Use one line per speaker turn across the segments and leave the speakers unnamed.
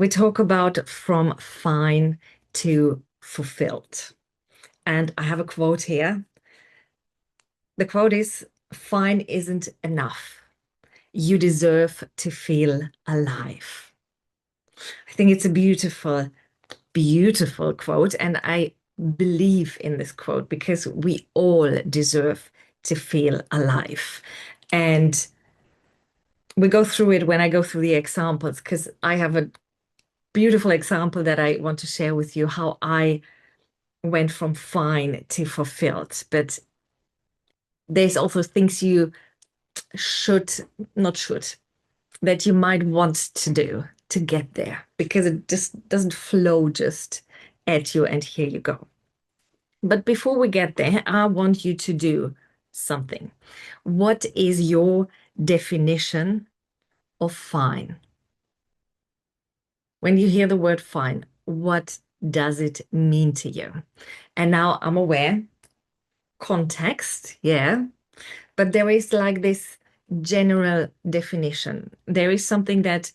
We talk about from fine to fulfilled. And I have a quote here. The quote is, fine isn't enough. You deserve to feel alive. I think it's a beautiful, beautiful quote. And I believe in this quote because we all deserve to feel alive. And we go through it when I go through the examples, because I have a beautiful example that I want to share with you how I went from fine to fulfilled. But there's also things you should, not should, that you might want to do to get there because it just doesn't flow just at you and here you go. But before we get there, I want you to do something. What is your definition of fine? When you hear the word fine, what does it mean to you? And now I'm aware, context, yeah, but there is like this general definition. There is something that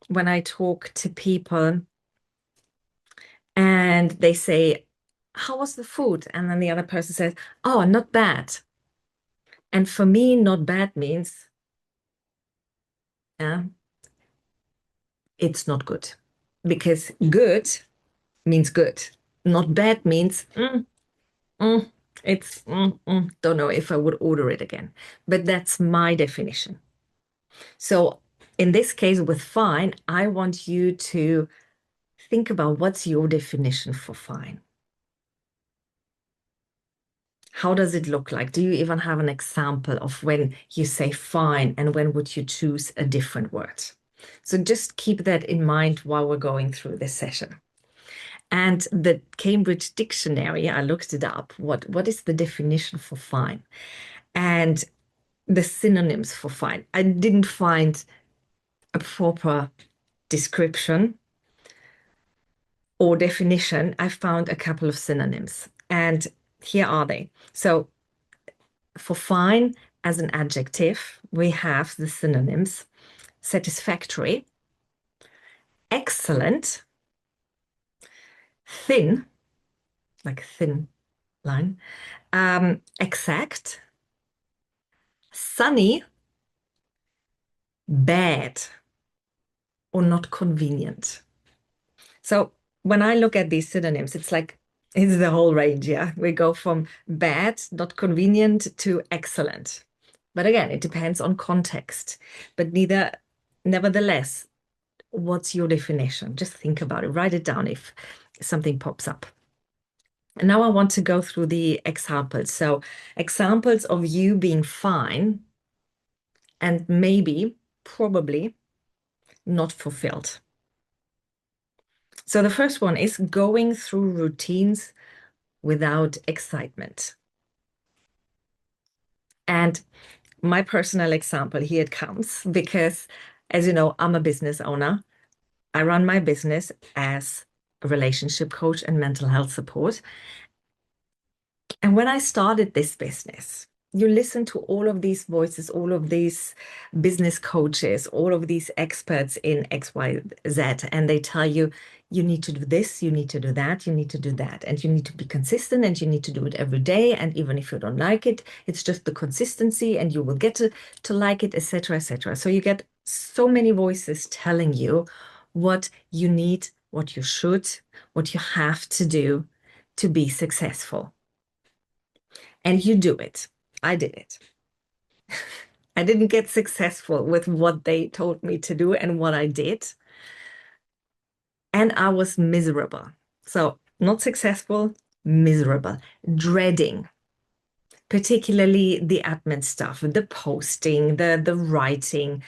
when I talk to people and they say, how was the food? And then the other person says, oh, not bad. And for me, not bad means, yeah, it's not good. Because good means good. Not bad means, mm, don't know if I would order it again. But that's my definition. So in this case with fine, I want you to think about what's your definition for fine. How does it look like? Do you even have an example of when you say fine and when would you choose a different word? So just keep that in mind while we're going through this session. And the Cambridge Dictionary, I looked it up. What is the definition for fine? And the synonyms for fine. I didn't find a proper description or definition. I found a couple of synonyms. And here are they. So for fine as an adjective, we have the synonyms satisfactory, excellent, thin, like thin line, exact, sunny, bad, or not convenient. So when I look at these synonyms, it's like it's the whole range. Yeah, we go from bad, not convenient, to excellent. But again, it depends on context. But nevertheless, what's your definition? Just think about it. Write it down if something pops up. And now I want to go through the examples. So examples of you being fine and maybe, probably not fulfilled. So the first one is going through routines without excitement. And my personal example, here it comes, because as you know, I'm a business owner. I run my business as a relationship coach and mental health support. And when I started this business, you listen to all of these voices, all of these business coaches, all of these experts in X, Y, Z, and they tell you, you need to do this, you need to do that, you need to do that, and you need to be consistent and you need to do it every day. And even if you don't like it, it's just the consistency and you will get to like it, etc., etc. So you get so many voices telling you what you need, what you should, what you have to do to be successful. And you do it. I did it. I didn't get successful with what they told me to do and what I did. And I was miserable. So not successful, miserable, dreading, particularly the admin stuff, the posting, the writing.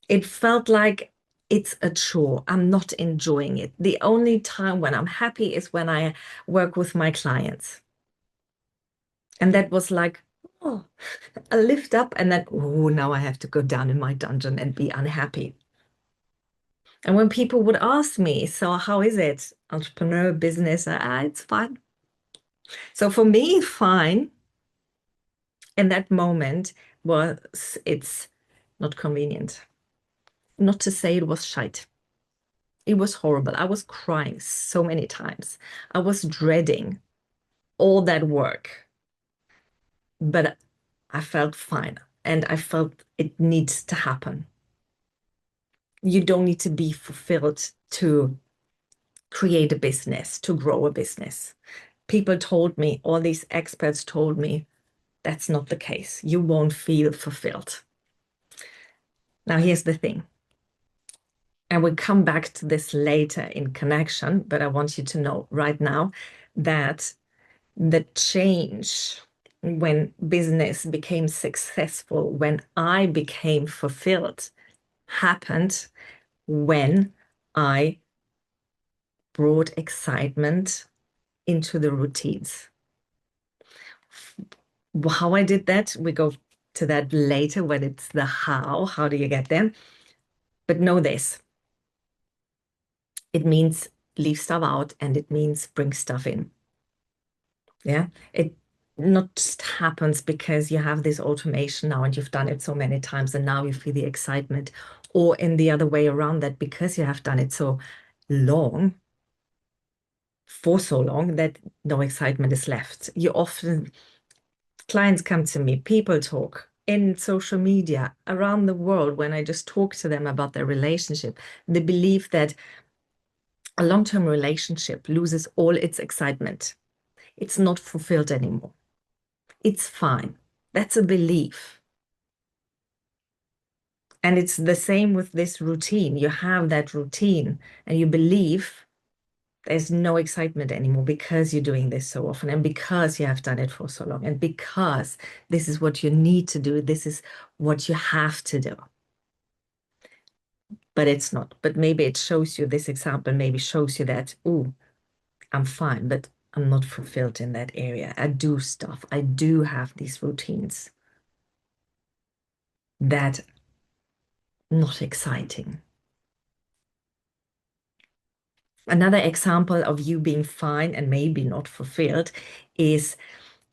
It felt like it's a chore. I'm not enjoying it. The only time when I'm happy is when I work with my clients. And that was like, oh, a lift up, and then, oh, now I have to go down in my dungeon and be unhappy. And when people would ask me, so how is it? Entrepreneur, business, it's fine. So for me, fine in that moment was it's not convenient. Not to say it was shite. It was horrible. I was crying so many times. I was dreading all that work, but I felt fine and I felt it needs to happen. You don't need to be fulfilled to create a business, to grow a business. People told me, all these experts told me, that's not the case. You won't feel fulfilled. Now, here's the thing. And we'll come back to this later in connection, but I want you to know right now that the change when business became successful, when I became fulfilled, happened when I brought excitement into the routines. How I did that, we go to that later when it's the how do you get there? But know this, it means leave stuff out and it means bring stuff in. Yeah, it not just happens because you have this automation now and you've done it so many times and now you feel the excitement, or in the other way around, that because you have done it so long, for so long, that no excitement is left. You often, clients come to me, people talk in social media around the world when I just talk to them about their relationship. They believe that a long-term relationship loses all its excitement. It's not fulfilled anymore. It's fine. That's a belief. And it's the same with this routine. You have that routine and you believe there's no excitement anymore because you're doing this so often and because you have done it for so long and because this is what you need to do. This is what you have to do. But it's not. But maybe it shows you, this example maybe shows you that, oh, I'm fine, but I'm not fulfilled in that area. I do stuff. I do have these routines that not exciting. Another example of you being fine and maybe not fulfilled is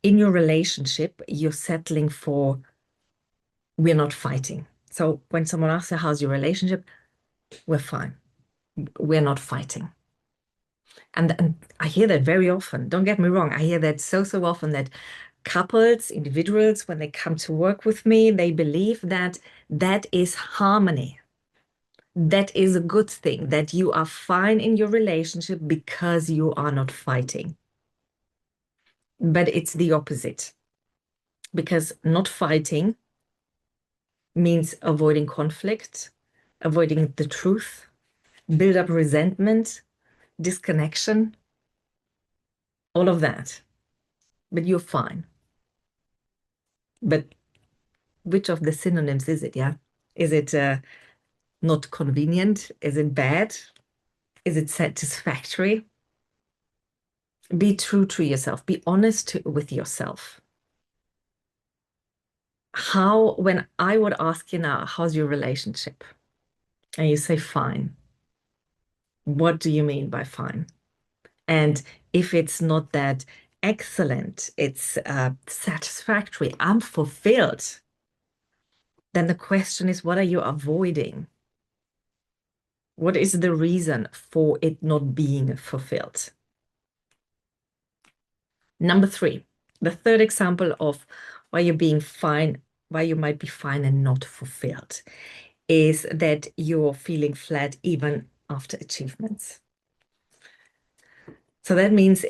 in your relationship, you're settling for we're not fighting. So when someone asks you, how's your relationship? We're fine. We're not fighting. And I hear that very often. Don't get me wrong. I hear that so often that couples, individuals, when they come to work with me, they believe that that is harmony. That is a good thing, that you are fine in your relationship because you are not fighting. But it's the opposite, because not fighting means avoiding conflict, avoiding the truth, build up resentment, disconnection, all of that. But you're fine. But which of the synonyms is it? Yeah. Is it not convenient? Is it bad? Is it satisfactory? Be true to yourself. Be honest with yourself. When I would ask you now, how's your relationship? And you say, fine. What do you mean by fine? And if it's not that excellent, it's satisfactory, I'm fulfilled, then the question is, what are you avoiding? What is the reason for it not being fulfilled? Number 3, the third example of why you're being fine, why you might be fine and not fulfilled, is that you're feeling flat even after achievements. So that means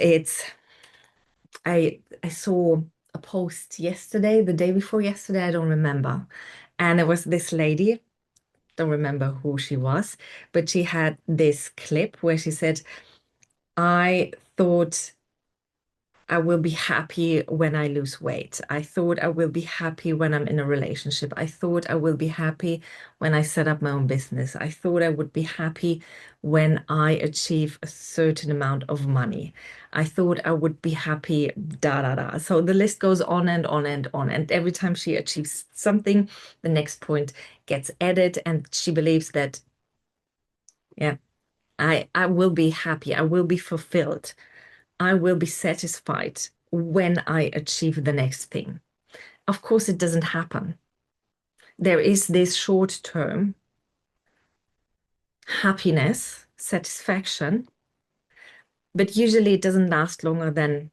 I saw a post yesterday, the day before yesterday, I don't remember. And it was this lady, don't remember who she was, but she had this clip where she said, I thought I will be happy when I lose weight. I thought I will be happy when I'm in a relationship. I thought I will be happy when I set up my own business. I thought I would be happy when I achieve a certain amount of money. I thought I would be happy, da da da. So the list goes on and on and on. And every time she achieves something, the next point gets added. And she believes that, yeah, I will be happy. I will be fulfilled. I will be satisfied when I achieve the next thing. Of course, it doesn't happen. There is this short-term happiness satisfaction, but usually it doesn't last longer than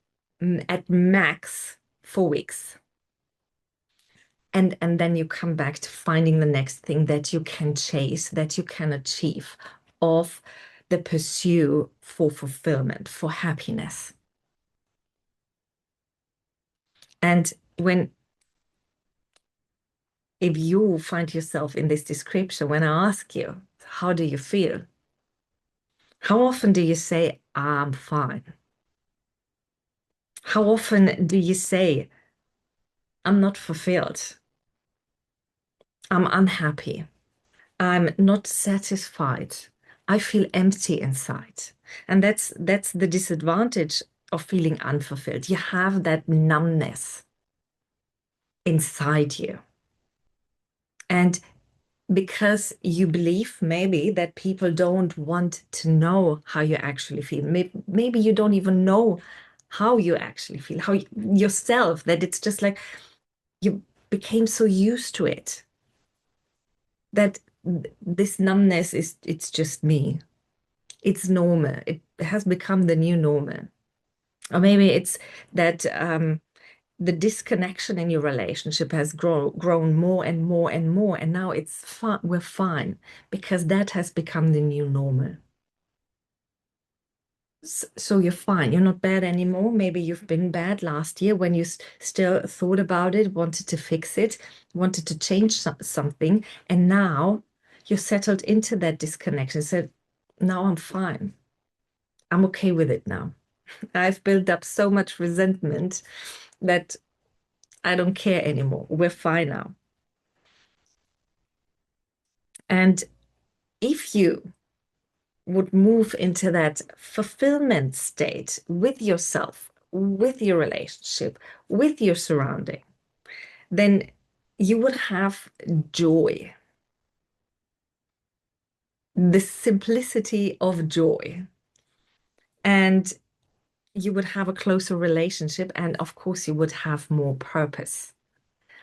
at max 4 weeks. And then you come back to finding the next thing that you can chase, that you can achieve of the pursuit for fulfillment, for happiness. And if you find yourself in this description, when I ask you, how do you feel? How often do you say, I'm fine? How often do you say, I'm not fulfilled? I'm unhappy. I'm not satisfied. I feel empty inside. And that's the disadvantage of feeling unfulfilled. You have that numbness inside you. And because you believe maybe that people don't want to know how you actually feel. Maybe you don't even know how you actually feel, how yourself, that it's just like you became so used to it that this numbness it's just me. It's normal. It has become the new normal. Or maybe it's that the disconnection in your relationship has grown more and more and more, and now it's fine. We're fine because that has become the new normal. So you're fine. You're not bad anymore. Maybe you've been bad last year when you still thought about it, wanted to fix it, wanted to change something, and now you're settled into that disconnection. Said, now I'm fine. I'm okay with it now. I've built up so much resentment that I don't care anymore. We're fine now. And if you would move into that fulfillment state with yourself, with your relationship, with your surrounding, then you would have joy, the simplicity of joy. And you would have a closer relationship. And of course, you would have more purpose.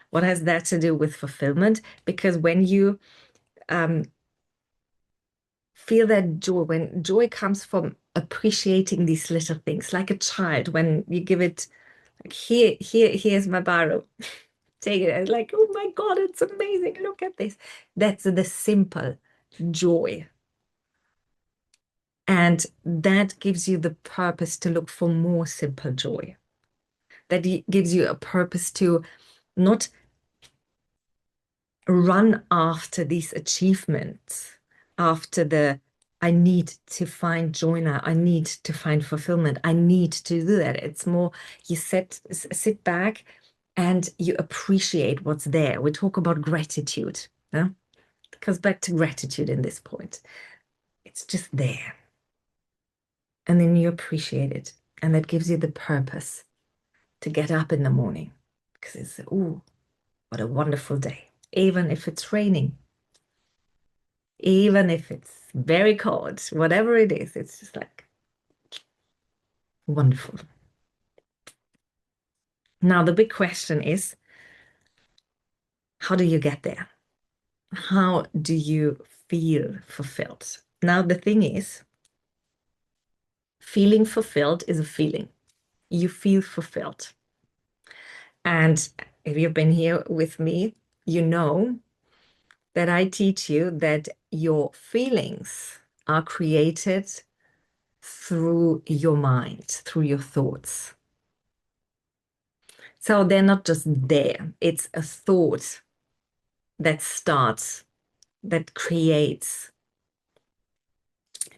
What has that to do with fulfillment? Because when you feel that joy, when joy comes from appreciating these little things, like a child, when you give it, like, here's my biro, take it, and like, oh my God, it's amazing, look at this. That's the simple joy. And that gives you the purpose to look for more simple joy. That gives you a purpose to not run after these achievements, after the I need to find joy now, I need to find fulfillment, I need to do that. It's more you sit back and you appreciate what's there. We talk about gratitude. Yeah? It comes back to gratitude in this point. It's just there. And then you appreciate it. And that gives you the purpose to get up in the morning because it's, oh, what a wonderful day. Even if it's raining, even if it's very cold, whatever it is, it's just like wonderful. Now, the big question is, how do you get there? How do you feel fulfilled? Now, the thing is, feeling fulfilled is a feeling. You feel fulfilled. And if you've been here with me, you know that I teach you that your feelings are created through your mind, through your thoughts. So they're not just there. It's a thought that starts, that creates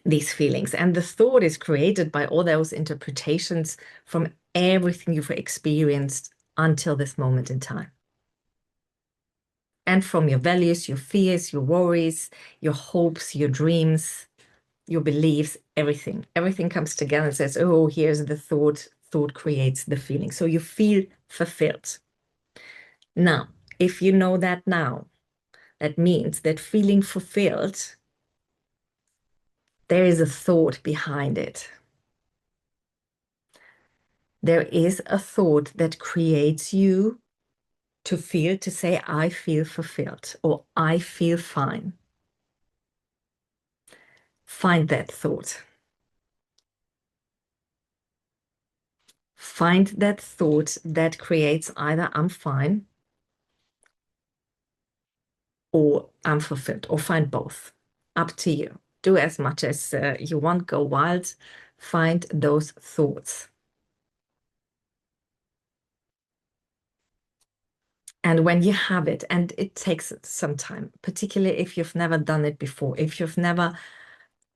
these feelings. And the thought is created by all those interpretations from everything you've experienced until this moment in time. And from your values, your fears, your worries, your hopes, your dreams, your beliefs, everything. Everything comes together and says, oh, here's the thought. Thought creates the feeling. So you feel fulfilled. Now, if you know that now, that means that feeling fulfilled, there is a thought behind it. There is a thought that creates you to feel, to say, I feel fulfilled or I feel fine. Find that thought. Find that thought that creates either I'm fine or I'm fulfilled, or find both. Up to you. Do as much as you want, go wild. Find those thoughts. And when you have it, and it takes some time, particularly if you've never done it before, if you've never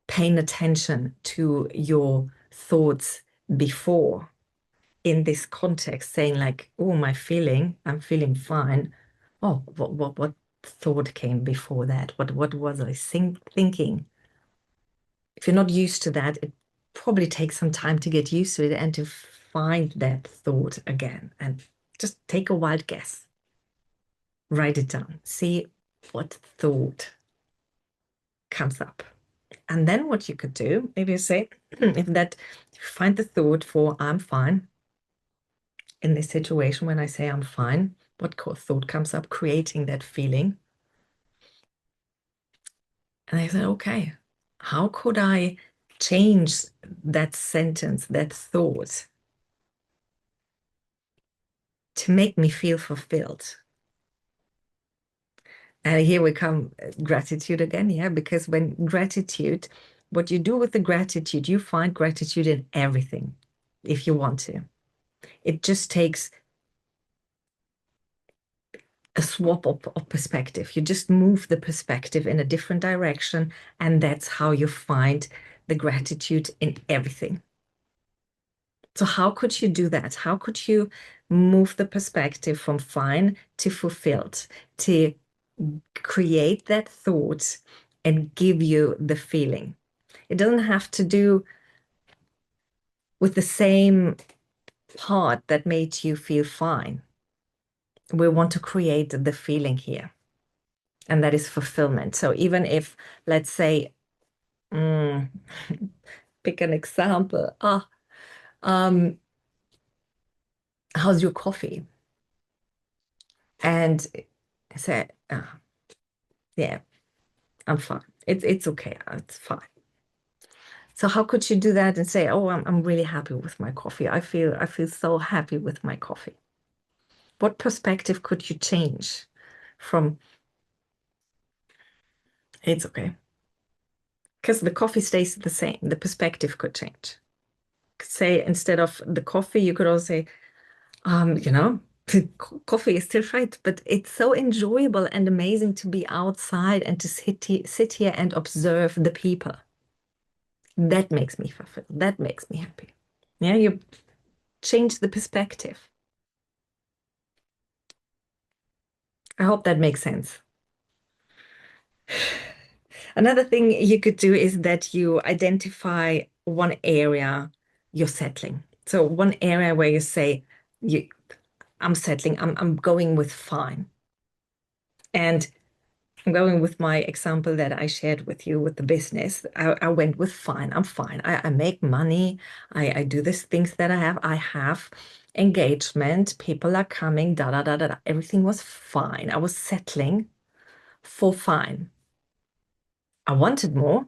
paid attention to your thoughts before in this context, saying like, oh, I'm feeling fine. Oh, what thought came before that? What was I thinking? If you're not used to that, it probably takes some time to get used to it and to find that thought again. And just take a wild guess. Write it down. See what thought comes up. And then what you could do, maybe you say, if that you find the thought for I'm fine in this situation, when I say I'm fine, what thought comes up, creating that feeling? And I said, okay, how could I change that sentence, that thought, to make me feel fulfilled? And here we come, gratitude again, yeah, because when gratitude, what you do with the gratitude, you find gratitude in everything if you want to. It just takes a swap of perspective. You just move the perspective in a different direction, and that's how you find the gratitude in everything. So how could you do that? How could you move the perspective from fine to fulfilled, to create that thought and give you the feeling? It doesn't have to do with the same part that made you feel fine. We want to create the feeling here, and that is fulfillment. So even if, let's say, pick an example. How's your coffee? And I said, yeah, I'm fine. It's okay. It's fine. So how could you do that and say, oh, I'm really happy with my coffee. I feel so happy with my coffee. What perspective could you change from it's okay? Because the coffee stays the same. The perspective could change. Say instead of the coffee, you could also say, you know, coffee is still right, but it's so enjoyable and amazing to be outside and to sit here and observe the people. That makes me fulfilled. That makes me happy. Yeah, you change the perspective. I hope that makes sense. Another thing you could do is that you identify one area you're settling. So one area where you say, I'm settling, I'm going with fine. And I'm going with my example that I shared with you with the business. I went with fine. I'm fine. I make money. I do these things that I have. I have engagement. People are coming. Da da da da da. Everything was fine. I was settling for fine. I wanted more,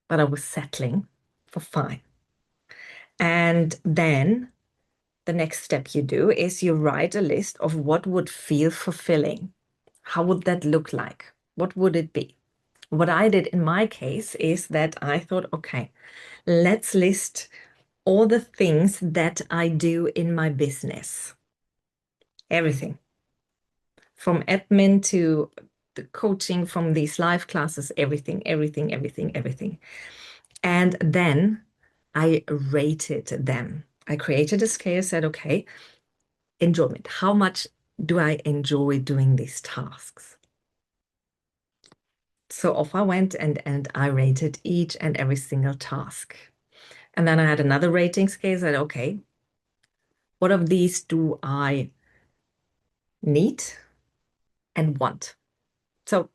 but I was settling for fine. And then the next step you do is you write a list of what would feel fulfilling. How would that look like? What would it be? What I did in my case is that I thought, okay, let's list all the things that I do in my business. Everything from admin to the coaching, from these live classes, everything, everything, everything, everything. And then I rated them. I created a scale, said, okay, enjoyment. How much do I enjoy doing these tasks? So off I went and I rated each and every single task. And then I had another rating scale, said, okay, what of these do I need and want? So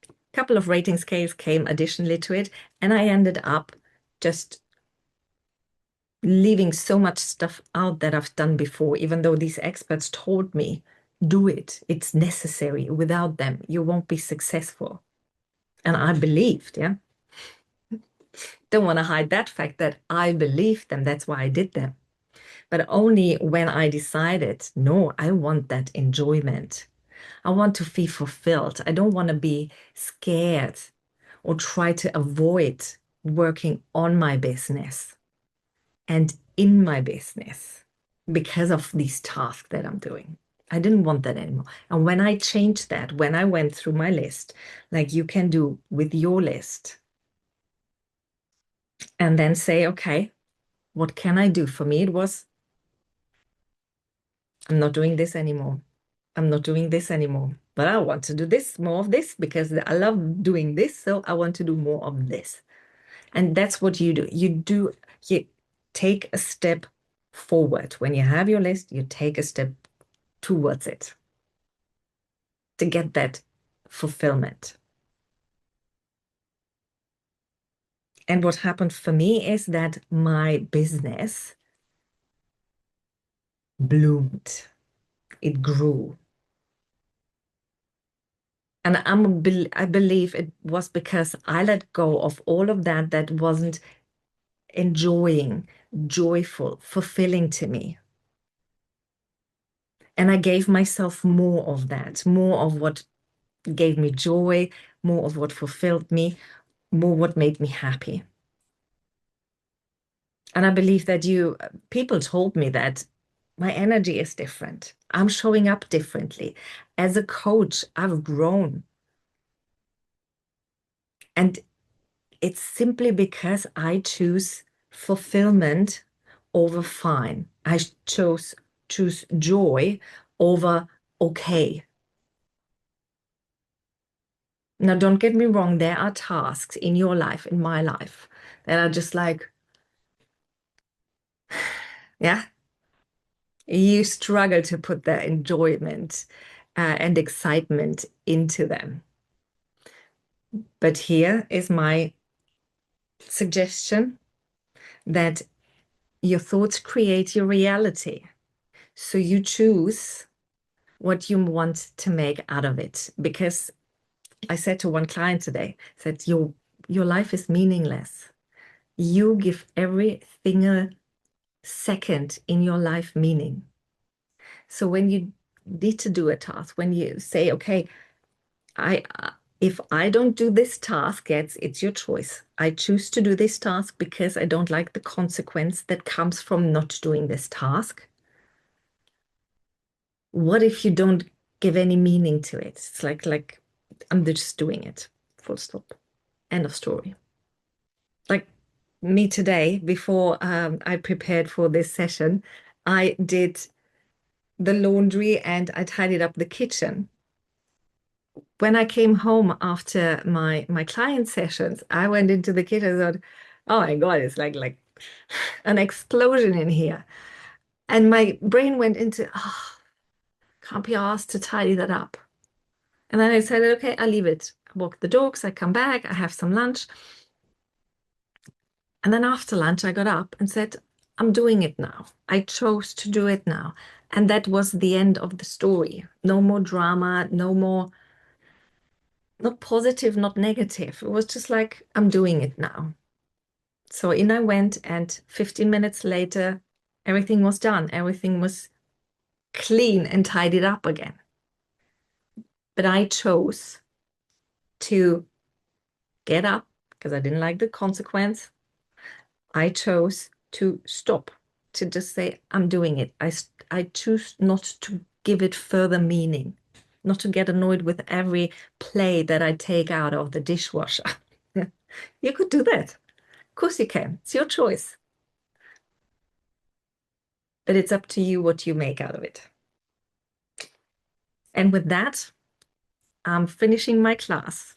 a couple of rating scales came additionally to it, and I ended up just leaving so much stuff out that I've done before, even though these experts told me, do it. It's necessary. Without them, you won't be successful. And I believed, yeah. don't want to hide that fact that I believed them. That's why I did them. But only when I decided, no, I want that enjoyment. I want to feel fulfilled. I don't want to be scared or try to avoid working on my business and in my business because of these tasks that I'm doing. I didn't want that anymore. And when I changed that, when I went through my list, like you can do with your list, and then say, okay, what can I do? For me, it was, I'm not doing this anymore. I'm not doing this anymore. But I want to do this, more of this, because I love doing this. So I want to do more of this. And that's what you do. You take a step forward. When you have your list, you take a step towards it to get that fulfillment. And what happened for me is that my business bloomed, it grew. And I believe it was because I let go of all of that that wasn't enjoying, joyful, fulfilling to me. And I gave myself more of that, more of what gave me joy, more of what fulfilled me, more what made me happy. And I believe that people told me that my energy is different. I'm showing up differently. As a coach, I've grown. And it's simply because I choose fulfillment over fine. I choose joy over okay. Now, don't get me wrong, there are tasks in your life, in my life, that are just like, yeah, you struggle to put the enjoyment and excitement into them. But here is my suggestion that your thoughts create your reality. So you choose what you want to make out of it. Because I said to one client today, said your life is meaningless. You give every single second in your life meaning. So when you need to do a task, when you say, okay, I if I don't do this task, it's your choice. I choose to do this task because I don't like the consequence that comes from not doing this task. What if you don't give any meaning to it? It's like I'm just doing it. Full stop. End of story. Like me today, before I prepared for this session, I did the laundry and I tidied up the kitchen. When I came home after my client sessions, I went into the kitchen and thought, oh my God, it's like an explosion in here. And my brain went into, oh, can't be asked to tidy that up. And then I said, okay, I'll leave it. I walk the dogs, I come back, I have some lunch. And then after lunch, I got up and said, I'm doing it now. I chose to do it now. And that was the end of the story. No more drama, no more, not positive, not negative. It was just like, I'm doing it now. So in I went, and 15 minutes later, everything was done. Everything was clean and tidied up again. But I chose to get up because I didn't like the consequence. I chose to stop, to just say, I'm doing it. I choose not to give it further meaning, not to get annoyed with every plate that I take out of the dishwasher. You could do that. Of course you can. It's your choice. But it's up to you what you make out of it. And with that, I'm finishing my class.